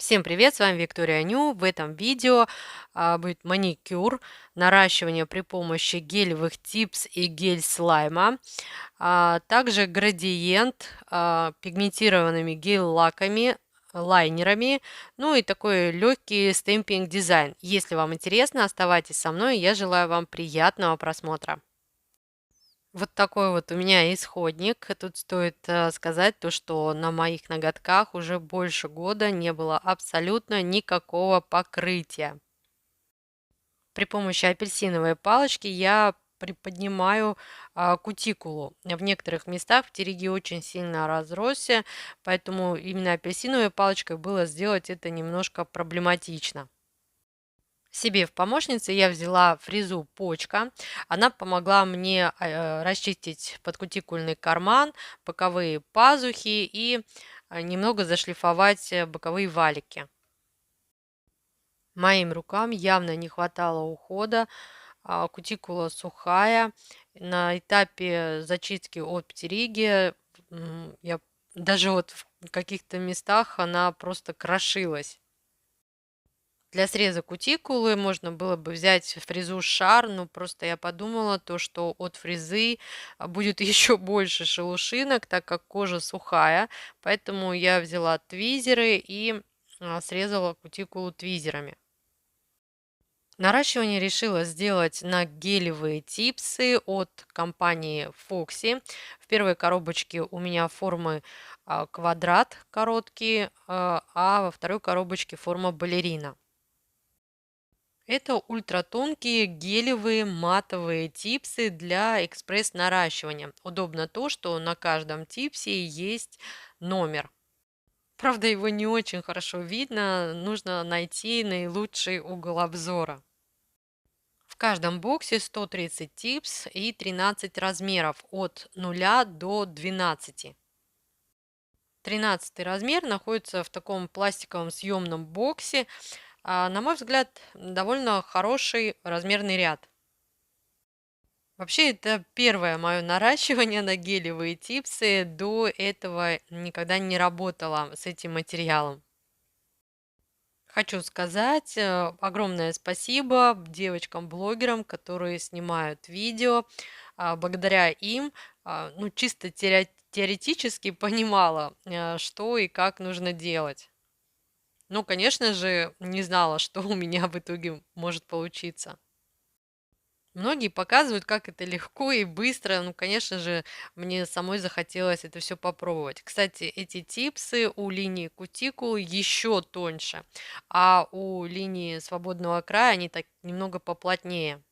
Всем привет, с вами Виктория Ню. В этом видео будет маникюр, наращивание при помощи гелевых типс и гель-слайма, также градиент пигментированными гель-лаками, лайнерами, ну и такой легкий стемпинг дизайн. Если вам интересно, оставайтесь со мной, я желаю вам приятного просмотра. Вот такой вот у меня исходник. Тут стоит сказать то, что на моих ноготках уже больше года не было абсолютно никакого покрытия. При помощи апельсиновой палочки я приподнимаю кутикулу. В некоторых местах птериги очень сильно разросся, поэтому именно апельсиновой палочкой было сделать это немножко проблематично. Себе в помощнице я взяла фрезу почка. Она помогла мне расчистить подкутикульный карман, боковые пазухи и немного зашлифовать боковые валики. Моим рукам явно не хватало ухода, кутикула сухая. На этапе зачистки от птериги я даже вот в каких-то местах она просто крошилась. Для среза кутикулы можно было бы взять фрезу шар, но просто я подумала то, что от фрезы будет еще больше шелушинок, так как кожа сухая, поэтому я взяла твизеры и срезала кутикулу твизерами. Наращивание решила сделать на гелевые типсы от компании Foxy. В первой коробочке у меня формы квадрат короткие, а во второй коробочке форма балерина. Это ультратонкие гелевые матовые типсы для экспресс-наращивания. Удобно то, что на каждом типсе есть номер. Правда, его не очень хорошо видно, нужно найти наилучший угол обзора. В каждом боксе 130 типс и 13 размеров от 0 до 12. 13 размер находится в таком пластиковом съемном боксе. На мой взгляд, довольно хороший размерный ряд. Вообще, это первое мое наращивание на гелевые типсы. До этого никогда не работала с этим материалом. Хочу сказать огромное спасибо девочкам-блогерам, которые снимают видео. Благодаря им, ну, чисто теоретически понимала, что и как нужно делать. Ну, конечно же, не знала, что у меня в итоге может получиться. Многие показывают, как это легко и быстро. Ну, конечно же, мне самой захотелось это все попробовать. Кстати, эти типсы у линии кутикулы еще тоньше, а у линии свободного края они так немного поплотнее.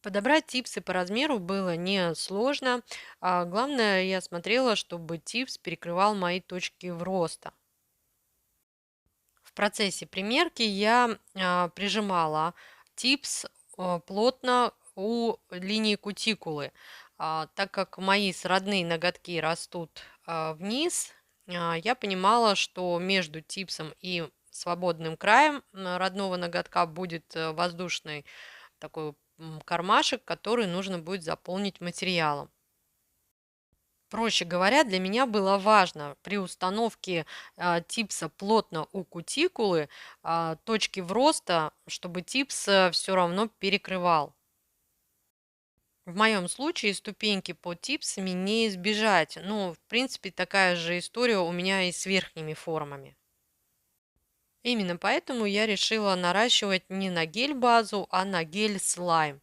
Подобрать типсы по размеру было несложно. Главное, я смотрела, чтобы типс перекрывал мои точки в роста. В процессе примерки я прижимала типс плотно у линии кутикулы. Так как мои родные ноготки растут вниз, я понимала, что между типсом и свободным краем родного ноготка будет воздушный такой кармашек, который нужно будет заполнить материалом. Проще говоря, для меня было важно при установке типса плотно у кутикулы точки вроста, чтобы типс все равно перекрывал. В моем случае ступеньки под типсами не избежать. Ну, в принципе, такая же история у меня и с верхними формами. Именно поэтому я решила наращивать не на гель-базу, а на гель-слайм.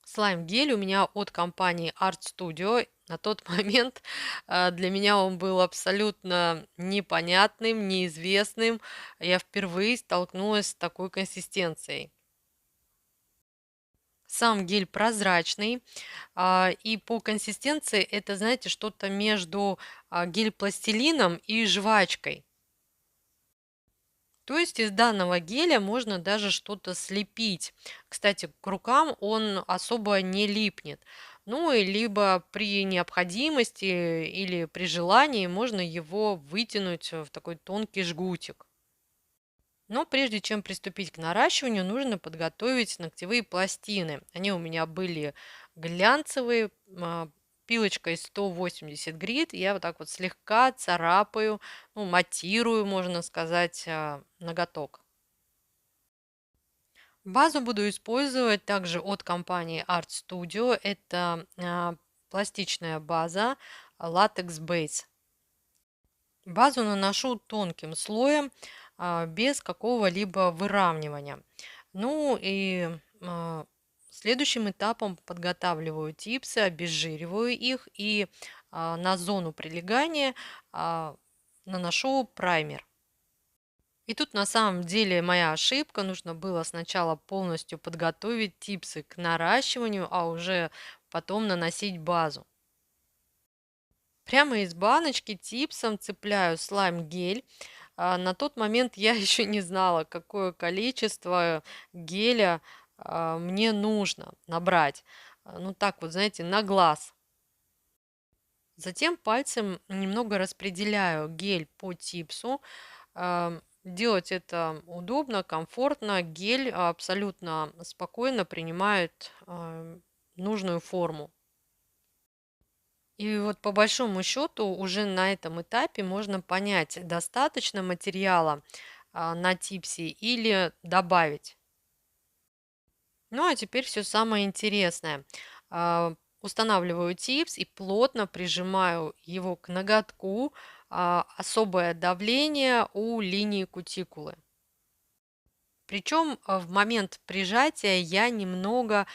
Слайм-гель у меня от компании Art Studio. На тот момент для меня он был абсолютно непонятным, неизвестным. Я впервые столкнулась с такой консистенцией. Сам гель прозрачный, и по консистенции это, знаете, что-то между гель-пластилином и жвачкой. То есть из данного геля можно даже что-то слепить. Кстати, к рукам он особо не липнет. Ну и либо при необходимости или при желании можно его вытянуть в такой тонкий жгутик. Но прежде чем приступить к наращиванию, нужно подготовить ногтевые пластины. Они у меня были глянцевые, пилочкой 180 грит я вот так вот слегка царапаю, ну, матирую, можно сказать, ноготок. Базу буду использовать также от компании Art Studio. Это пластичная база Latex Base. Базу наношу тонким слоем, без какого-либо выравнивания. Ну и следующим этапом подготавливаю типсы, обезжириваю их и на зону прилегания наношу праймер. И тут на самом деле моя ошибка. Нужно было сначала полностью подготовить типсы к наращиванию, а уже потом наносить базу. Прямо из баночки типсом цепляю слайм-гель. На тот момент я еще не знала, какое количество геля мне нужно набрать. Ну так вот, знаете, на глаз. Затем пальцем немного распределяю гель по типсу. Делать это удобно, комфортно. Гель абсолютно спокойно принимает нужную форму. И вот по большому счету уже на этом этапе можно понять, достаточно материала на типсе или добавить. Ну а теперь все самое интересное. Устанавливаю типс и плотно прижимаю его к ноготку. Особое давление у линии кутикулы. Причем в момент прижатия я немного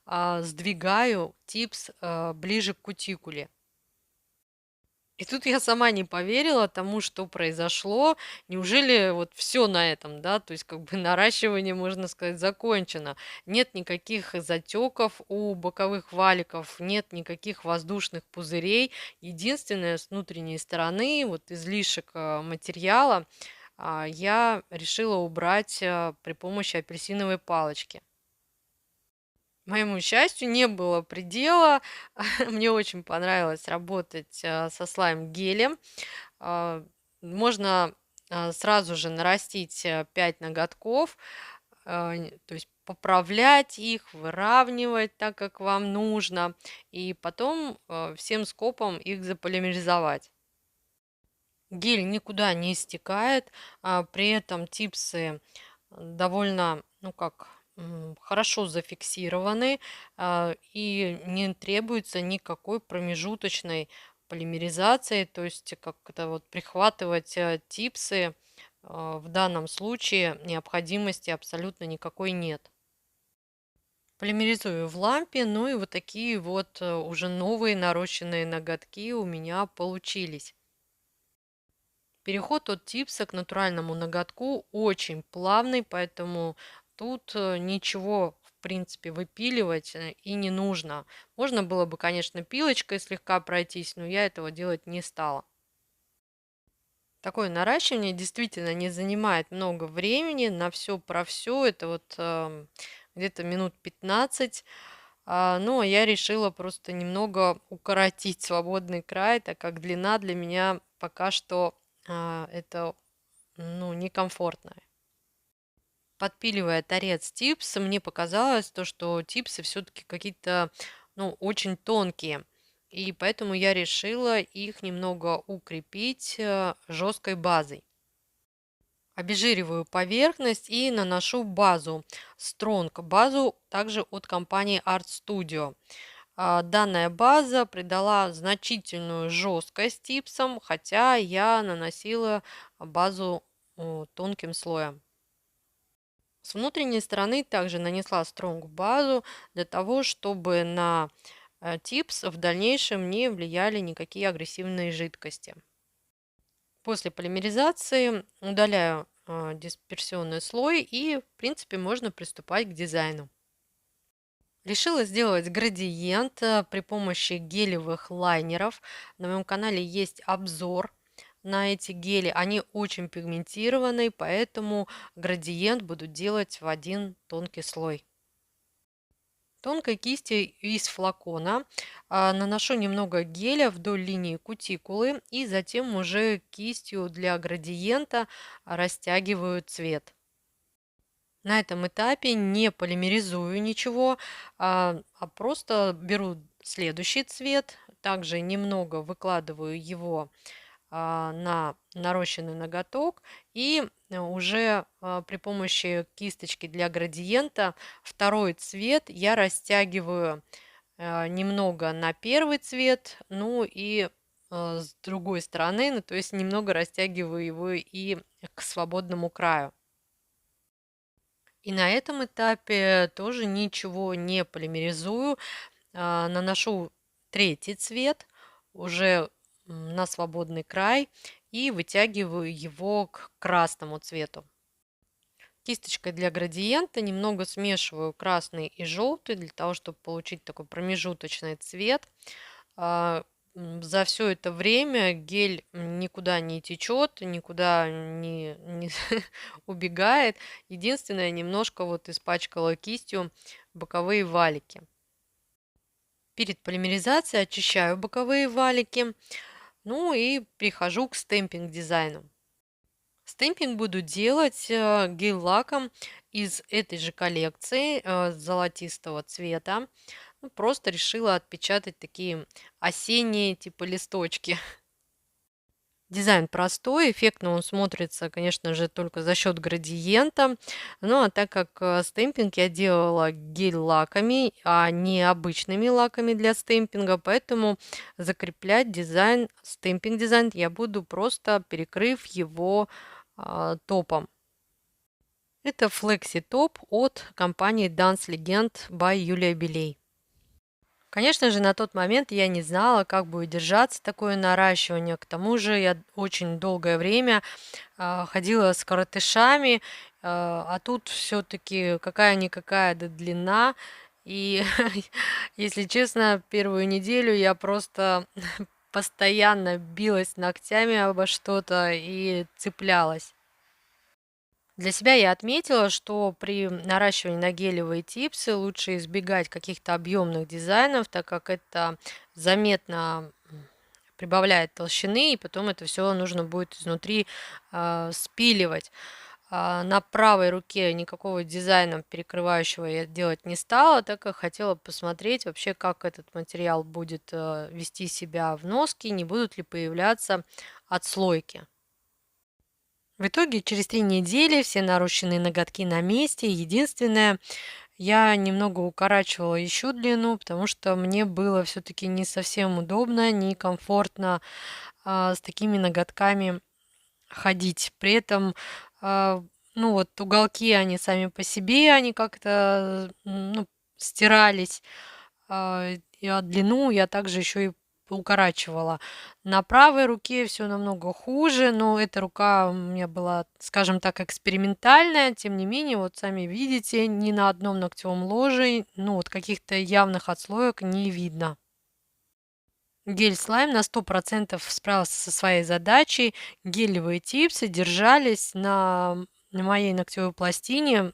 сдвигаю типс ближе к кутикуле. И тут я сама не поверила тому, что произошло. Неужели вот все на этом, да? То есть как бы наращивание, можно сказать, закончено. Нет никаких затеков у боковых валиков, нет никаких воздушных пузырей. Единственное, с внутренней стороны, вот излишек материала я решила убрать при помощи апельсиновой палочки. Моему счастью, не было предела. Мне очень понравилось работать со слайм-гелем. Можно сразу же нарастить 5 ноготков, то есть поправлять их, выравнивать так, как вам нужно, и потом всем скопом их заполимеризовать. Гель никуда не стекает, при этом типсы довольно, ну как, хорошо зафиксированы, и не требуется никакой промежуточной полимеризации, то есть как это вот прихватывать типсы в данном случае необходимости абсолютно никакой нет. Полимеризую в лампе, ну и вот такие вот уже новые нарощенные ноготки у меня получились. Переход от типса к натуральному ноготку очень плавный, поэтому тут ничего в принципе выпиливать и не нужно. Можно было бы, конечно, пилочкой слегка пройтись, но я этого делать не стала. Такое наращивание действительно не занимает много времени, на все про все, это вот где-то минут 15. Ну, а я решила просто немного укоротить свободный край, так как длина для меня пока что это, ну, некомфортно. Подпиливая торец типса, мне показалось то, что типсы все-таки какие-то, ну, очень тонкие. И поэтому я решила их немного укрепить жесткой базой. Обезжириваю поверхность и наношу базу Strong, базу также от компании Art Studio. Данная база придала значительную жесткость типсам, хотя я наносила базу тонким слоем. С внутренней стороны также нанесла Strong базу для того, чтобы на типс в дальнейшем не влияли никакие агрессивные жидкости. После полимеризации удаляю дисперсионный слой и, в принципе, можно приступать к дизайну. Решила сделать градиент при помощи гелевых лайнеров. На моем канале есть обзор на эти гели. Они очень пигментированные, поэтому градиент буду делать в один тонкий слой. Тонкой кистью из флакона наношу немного геля вдоль линии кутикулы и затем уже кистью для градиента растягиваю цвет. На этом этапе не полимеризую ничего, просто беру следующий цвет, также немного выкладываю его на нарощенный ноготок и уже при помощи кисточки для градиента второй цвет я растягиваю немного на первый цвет, ну и с другой стороны, ну то есть немного растягиваю его и к свободному краю. И на этом этапе тоже ничего не полимеризую, наношу третий цвет уже на свободный край и вытягиваю его к красному цвету. Кисточкой для градиента немного смешиваю красный и желтый для того, чтобы получить такой промежуточный цвет. За все это время гель никуда не течет, никуда не убегает. Единственное, немножко вот испачкала кистью боковые валики. Перед полимеризацией очищаю боковые валики, ну и перехожу к стемпинг-дизайну. Стемпинг буду делать гель-лаком из этой же коллекции золотистого цвета. Ну, просто решила отпечатать такие осенние типа листочки. Дизайн простой, эффектно он смотрится, конечно же, только за счет градиента. Ну, а так как стемпинг я делала гель-лаками, а не обычными лаками для стемпинга, поэтому закреплять дизайн, стемпинг-дизайн я буду просто перекрыв его топом. Это флекси-топ от компании Dance Legend by Юлия Белей. Конечно же, на тот момент я не знала, как будет держаться такое наращивание. К тому же я очень долгое время ходила с коротышами, а тут все-таки какая-никакая длина. И, если честно, первую неделю я просто постоянно билась ногтями обо что-то и цеплялась. Для себя я отметила, что при наращивании на гелевые типсы лучше избегать каких-то объемных дизайнов, так как это заметно прибавляет толщины, и потом это все нужно будет изнутри спиливать. На правой руке никакого дизайна перекрывающего я делать не стала, так как хотела посмотреть вообще, как этот материал будет вести себя в носке, не будут ли появляться отслойки. В итоге через 3 недели все нарощенные ноготки на месте. Единственное, я немного укорачивала еще длину, потому что мне было все-таки не совсем удобно, не комфортно с такими ноготками ходить. При этом, ну вот уголки, они сами по себе, они как-то ну, стирались. И длину я также еще и укорачивала. На правой руке все намного хуже, но эта рука у меня была, скажем так, экспериментальная. Тем не менее, вот сами видите, ни на одном ногтевом ложе, ну вот каких-то явных отслоек не видно. Гель-слайм на 100% справился со своей задачей. Гелевые типсы держались на моей ногтевой пластине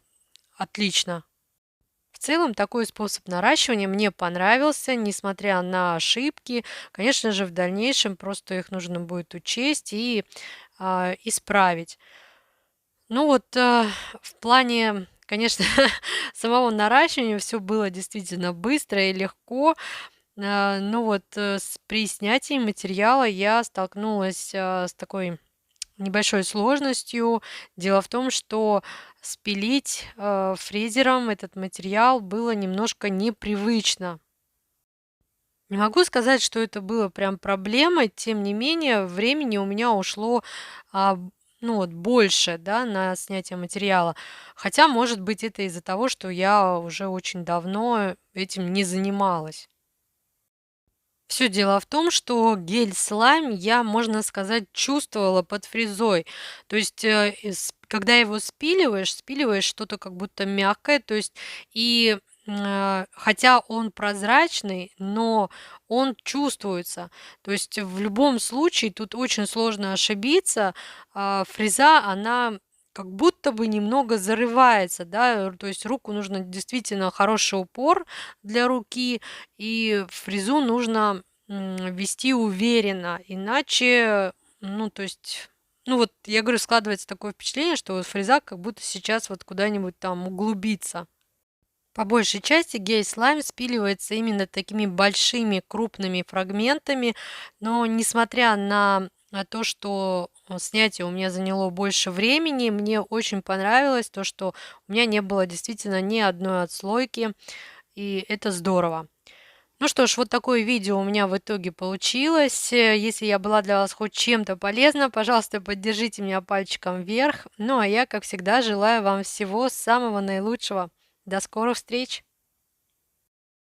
отлично. В целом такой способ наращивания мне понравился, несмотря на ошибки. Конечно же, в дальнейшем просто их нужно будет учесть и исправить. Ну вот в плане, конечно, самого наращивания все было действительно быстро и легко. Но вот при снятии материала я столкнулась с такой небольшой сложностью. Дело в том, что спилить фрезером этот материал было немножко непривычно. Не могу сказать, что это было прям проблемой, тем не менее, времени у меня ушло ну вот, больше, да, на снятие материала. Хотя, может быть, это из-за того, что я уже очень давно этим не занималась. Все дело в том, что гель-слайм я, можно сказать, чувствовала под фрезой. То есть, когда его спиливаешь что-то как будто мягкое, то есть и, хотя он прозрачный, но он чувствуется. То есть в любом случае тут очень сложно ошибиться. Фреза, она как будто бы немного зарывается, да, то есть руку нужно действительно хороший упор для руки, и фрезу нужно вести уверенно, иначе, ну, то есть, ну вот я говорю, складывается такое впечатление, что вот фреза как будто сейчас вот куда-нибудь там углубится. По большей части гель-слайм спиливается именно такими большими крупными фрагментами, но несмотря на то, что снятие у меня заняло больше времени, мне очень понравилось то, что у меня не было действительно ни одной отслойки, и это здорово. Ну что ж, вот такое видео у меня в итоге получилось. Если я была для вас хоть чем-то полезна, пожалуйста, поддержите меня пальчиком вверх. Ну а я, как всегда, желаю вам всего самого наилучшего. До скорых встреч!